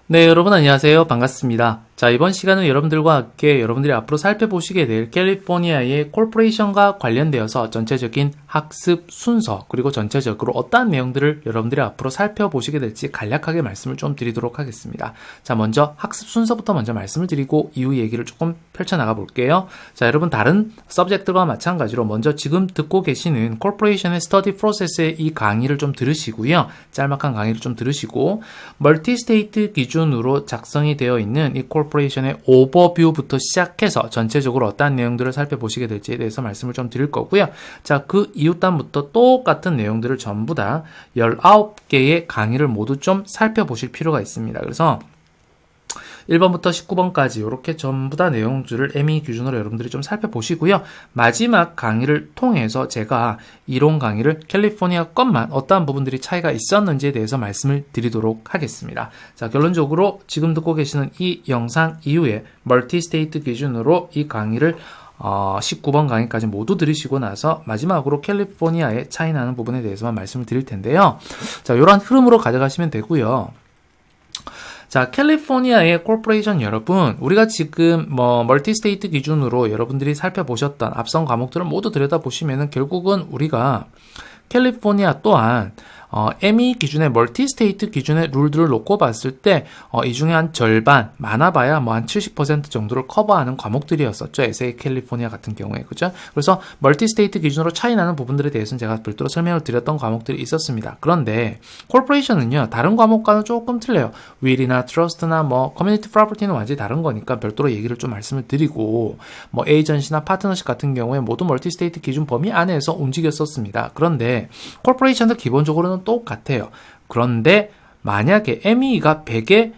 네, 여러분 안녕하세요. 반갑습니다. 자, 이번 시간은 여러분들과 함께 여러분들이 앞으로 살펴보시게 될 캘리포니아의 콜포레이션과 관련되어서 전체적인 학습 순서, 그리고 전체적으로 어떠한 내용들을 여러분들이 앞으로 살펴보시게 될지 간략하게 말씀을 좀 드리도록 하겠습니다. 자, 먼저 학습 순서부터 먼저 말씀을 드리고 이후 얘기를 조금 펼쳐나가 볼게요. 자, 여러분 다른 서브젝트와 마찬가지로 먼저 지금 듣고 계시는 콜포레이션의 스터디 프로세스의 이 강의를 좀 들으시고요. 짤막한 강의를 좀 들으시고 멀티스테이트 기준으로 작성이 되어 있는 이 콜포레이션의 오버뷰부터 시작해서 전체적으로 어떠한 내용들을 살펴보시게 될지에 대해서 말씀을 좀 드릴 거고요. 자, 그 이후 단부터 똑같은 내용들을 전부 다 19개의 강의를 모두 좀 살펴보실 필요가 있습니다. 그래서 1번부터 19번까지 이렇게 전부 다 내용들을 MEE 기준으로 여러분들이 좀 살펴보시고요. 마지막 강의를 통해서 제가 이론 강의를 캘리포니아 것만 어떠한 부분들이 차이가 있었는지에 대해서 말씀을 드리도록 하겠습니다. 자, 결론적으로 지금 듣고 계시는 이 영상 이후에 멀티스테이트 기준으로 이 강의를 19번 강의까지 모두 들으시고 나서 마지막으로 캘리포니아의 차이 나는 부분에 대해서만 말씀을 드릴 텐데요. 자, 이러한 흐름으로 가져가시면 되고요. 자, 캘리포니아의 콜포레이션 여러분, 우리가 지금 멀티스테이트 기준으로 여러분들이 살펴보셨던 앞선 과목들을 모두 들여다보시면은 결국은 우리가 캘리포니아 또한 MEE 기준의 멀티스테이트 기준의 룰들을 놓고 봤을 때 이 중에 한 절반, 많아봐야 한 70% 정도를 커버하는 과목들이었었죠. 에세이 캘리포니아 같은 경우에, 그죠? 그래서 멀티스테이트 기준으로 차이 나는 부분들에 대해서는 제가 별도로 설명을 드렸던 과목들이 있었습니다. 그런데 콜포레이션은요, 다른 과목과는 조금 틀려요. will이나 trust나 커뮤니티 프로퍼티는 완전히 다른 거니까 별도로 얘기를 좀 말씀을 드리고, 에이전시나 파트너십 같은 경우에 모두 멀티스테이트 기준 범위 안에서 움직였었습니다. 그런데 콜포레이션도 기본적으로는 똑같아요. 그런데 만약에 MEE가 100의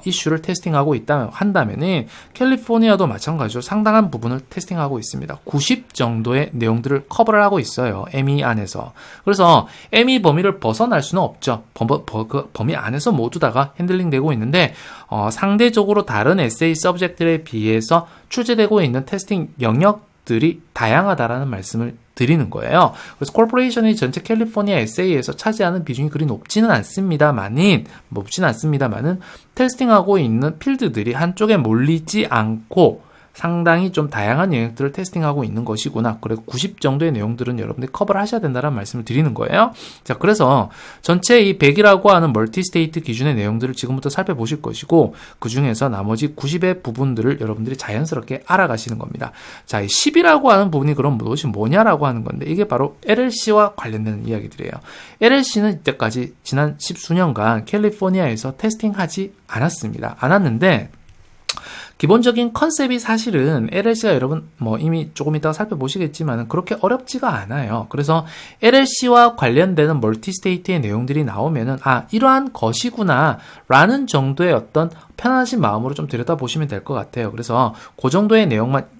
이슈를 테스팅하고 한다면은 캘리포니아도 마찬가지로 상당한 부분을 테스팅하고 있습니다. 90 정도의 내용들을 커버를 하고 있어요. MEE 안에서. 그래서 MEE 범위를 벗어날 수는 없죠. 그 범위 안에서 모두 다가 핸들링 되고 있는데 상대적으로 다른 에세이 서브젝트에 비해서 출제되고 있는 테스팅 영역들이 다양하다라는 말씀을 드리는 거예요. 그래서 콜포레이션이 전체 캘리포니아 에세이에서 차지하는 비중이 그리 높지는 않습니다만은 테스팅하고 있는 필드들이 한쪽에 몰리지 않고 상당히 좀 다양한 영역들을 테스팅하고 있는 것이구나. 그래서 90 정도의 내용들은 여러분들이 커버를 하셔야 된다는 말씀을 드리는 거예요. 자, 그래서 전체 이 100이라고 하는 멀티스테이트 기준의 내용들을 지금부터 살펴보실 것이고, 그 중에서 나머지 90의 부분들을 여러분들이 자연스럽게 알아가시는 겁니다. 자, 이 10이라고 하는 부분이 그럼 무엇이 뭐냐라고 하는 건데, 이게 바로 LLC와 관련되는 이야기들이에요. LLC는 이때까지 지난 10수년간 캘리포니아에서 테스팅하지 않았는데, 기본적인 컨셉이 사실은 LLC가 여러분 이미 조금 이따가 살펴보시겠지만 그렇게 어렵지가 않아요. 그래서 LLC와 관련되는 멀티스테이트의 내용들이 나오면은 이러한 것이구나 라는 정도의 어떤 편안하신 마음으로 좀 들여다보시면 될 것 같아요. 그래서 그 정도의 내용만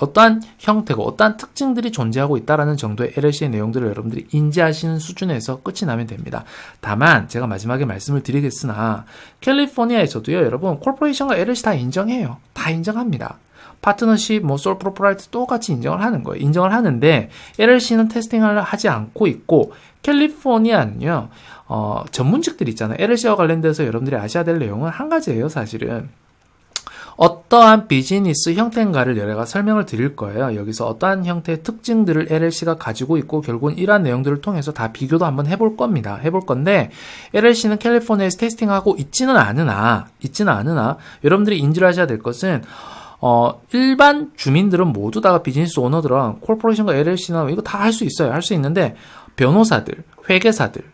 어떠한 형태고 어떠한 특징들이 존재하고 있다라는 정도의 LLC의 내용들을 여러분들이 인지하시는 수준에서 끝이 나면 됩니다. 다만 제가 마지막에 말씀을 드리겠으나 캘리포니아에서도요, 여러분 콜포레이션과 LLC 다 인정해요. 다 인정합니다. 파트너십, 솔 프로프라이트 똑같이 인정을 하는 거예요. 인정을 하는데 LLC는 테스팅을 하지 않고 있고, 캘리포니아는요 전문직들 있잖아요. LLC와 관련돼서 여러분들이 아셔야 될 내용은 한 가지예요. 사실은 어떠한 비즈니스 형태인가를 여러가 설명을 드릴 거예요. 여기서 어떠한 형태의 특징들을 LLC가 가지고 있고 결국은 이러한 내용들을 통해서 다 비교도 한번 해볼 겁니다. 해볼 건데 LLC는 캘리포니아에서 테스팅하고 있지는 않으나 여러분들이 인지를 하셔야 될 것은 일반 주민들은 모두 다 비즈니스 오너들은 콜포레이션과 LLC나 이거 다 할 수 있어요. 할 수 있는데 변호사들, 회계사들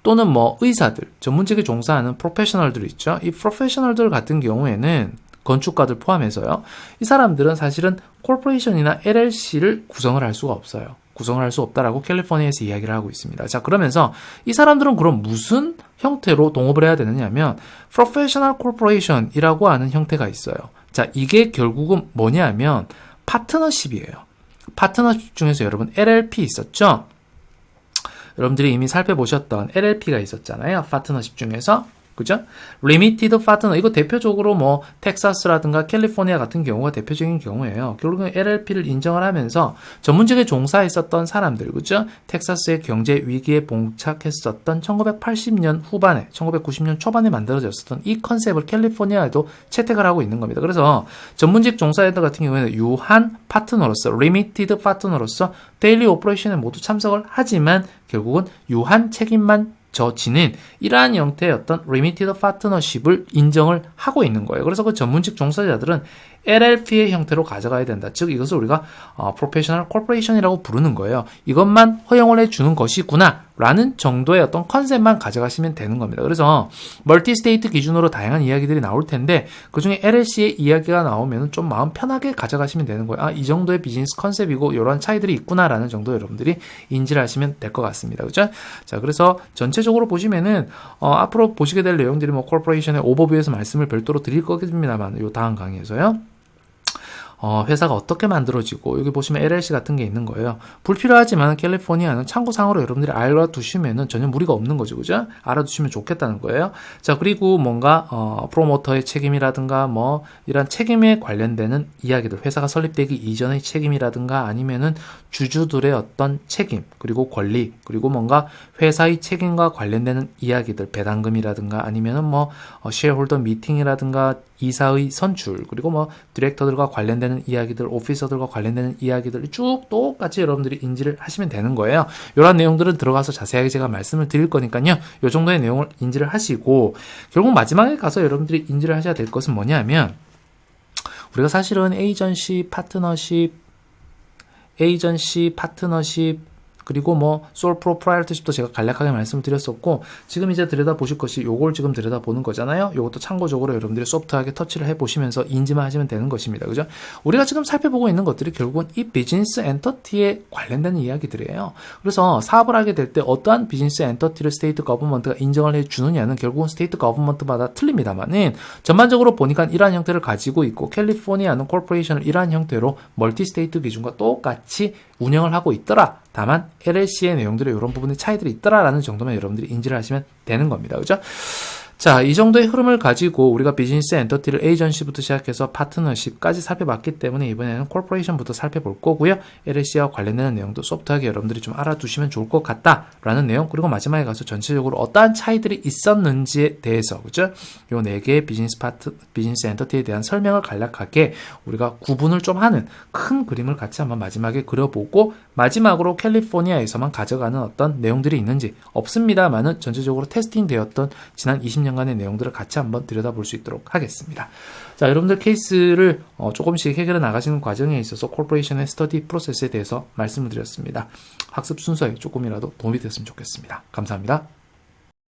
또는 의사들, 전문직에 종사하는 프로페셔널들 있죠. 이 프로페셔널들 같은 경우에는 건축가들 포함해서요. 이 사람들은 사실은 콜포레이션이나 LLC를 구성을 할 수가 없어요. 구성을 할 수 없다라고 캘리포니아에서 이야기를 하고 있습니다. 자, 그러면서 이 사람들은 그럼 무슨 형태로 동업을 해야 되느냐면 프로페셔널 콜포레이션이라고 하는 형태가 있어요. 자, 이게 결국은 뭐냐면 파트너십이에요. 파트너십 중에서 여러분 LLP 있었죠? 여러분들이 이미 살펴보셨던 LLP가 있었잖아요. 파트너십 중에서. 그죠? 리미티드 파트너, 이거 대표적으로 뭐 텍사스라든가 캘리포니아 같은 경우가 대표적인 경우예요. 결국은 LLP를 인정을 하면서 전문직에 종사했었던 사람들, 그죠? 텍사스의 경제 위기에 봉착했었던 1980년 후반에 1990년 초반에 만들어졌었던 이 컨셉을 캘리포니아에도 채택을 하고 있는 겁니다. 그래서 전문직 종사자들 같은 경우에는 유한 파트너로서, 리미티드 파트너로서 데일리 오퍼레이션에 모두 참석을 하지만 결국은 유한 책임만 지는 이러한 형태의 어떤 리미티드 파트너십을 인정을 하고 있는 거예요. 그래서 그 전문직 종사자들은 LLP의 형태로 가져가야 된다. 즉 이것을 우리가 프로페셔널 코퍼레이션이라고 부르는 거예요. 이것만 허용을 해주는 것이구나 라는 정도의 어떤 컨셉만 가져가시면 되는 겁니다. 그래서 멀티 스테이트 기준으로 다양한 이야기들이 나올 텐데 그중에 LLC의 이야기가 나오면 좀 마음 편하게 가져가시면 되는 거예요. 이 정도의 비즈니스 컨셉이고 이런 차이들이 있구나라는 정도 여러분들이 인지를 하시면 될 것 같습니다. 그죠? 자, 그래서 전체적으로 보시면은 앞으로 보시게 될 내용들이 뭐 코퍼레이션의 오버뷰에서 말씀을 별도로 드릴 거겠습니다만 요 다음 강의에서요. 회사가 어떻게 만들어지고 여기 보시면 LLC 같은 게 있는 거예요. 불필요하지만 캘리포니아는 참고상으로 여러분들이 알아두시면은 전혀 무리가 없는 거죠. 그죠? 알아두시면 좋겠다는 거예요. 자, 그리고 뭔가 프로모터의 책임이라든가 뭐 이런 책임에 관련되는 이야기들, 회사가 설립되기 이전의 책임이라든가 아니면은 주주들의 어떤 책임, 그리고 권리, 그리고 뭔가 회사의 책임과 관련되는 이야기들, 배당금이라든가 아니면은 뭐 쉐어홀더 미팅이라든가 이사의 선출, 그리고 뭐 디렉터들과 관련되는 이야기들, 오피서들과 관련되는 이야기들 쭉 똑같이 여러분들이 인지를 하시면 되는 거예요. 이런 내용들은 들어가서 자세하게 제가 말씀을 드릴 거니까요. 이 정도의 내용을 인지를 하시고 결국 마지막에 가서 여러분들이 인지를 하셔야 될 것은 뭐냐면 우리가 사실은 에이전시, 파트너십 그리고 뭐 솔 프로프라이터십도 제가 간략하게 말씀을 드렸었고 지금 이제 들여다보실 것이 요걸 지금 들여다보는 거잖아요. 요것도 참고적으로 여러분들이 소프트하게 터치를 해보시면서 인지만 하시면 되는 것입니다. 그죠? 우리가 지금 살펴보고 있는 것들이 결국은 이 비즈니스 엔터티에 관련된 이야기들이에요. 그래서 사업을 하게 될 때 어떠한 비즈니스 엔터티를 스테이트 거버먼트가 인정을 해주느냐는 결국은 스테이트 거버먼트마다 틀립니다만은 전반적으로 보니까 이러한 형태를 가지고 있고 캘리포니아는 콜포레이션을 이러한 형태로 멀티 스테이트 기준과 똑같이 운영을 하고 있더라. 다만 LLC의 내용들에 이런 부분의 차이들이 있더라라는 정도만 여러분들이 인지를 하시면 되는 겁니다. 그죠? 자, 이 정도의 흐름을 가지고 우리가 비즈니스 엔터티를 에이전시부터 시작해서 파트너십까지 살펴봤기 때문에 이번에는 콜포레이션부터 살펴볼 거고요. LLC와 관련되는 내용도 소프트하게 여러분들이 좀 알아두시면 좋을 것 같다라는 내용, 그리고 마지막에 가서 전체적으로 어떠한 차이들이 있었는지에 대해서, 그죠? 요 4개의 비즈니스 엔터티에 대한 설명을 간략하게 우리가 구분을 좀 하는 큰 그림을 같이 한번 마지막에 그려보고 마지막으로 캘리포니아에서만 가져가는 어떤 내용들이 있는지 없습니다만은 전체적으로 테스팅 되었던 지난 20년간의 내용들을 같이 한번 들여다볼 수 있도록 하겠습니다. 자, 여러분들 케이스를 조금씩 해결해 나가시는 과정에 있어서 콜포레이션의 스터디 프로세스에 대해서 말씀을 드렸습니다. 학습 순서에 조금이라도 도움이 됐으면 좋겠습니다. 감사합니다.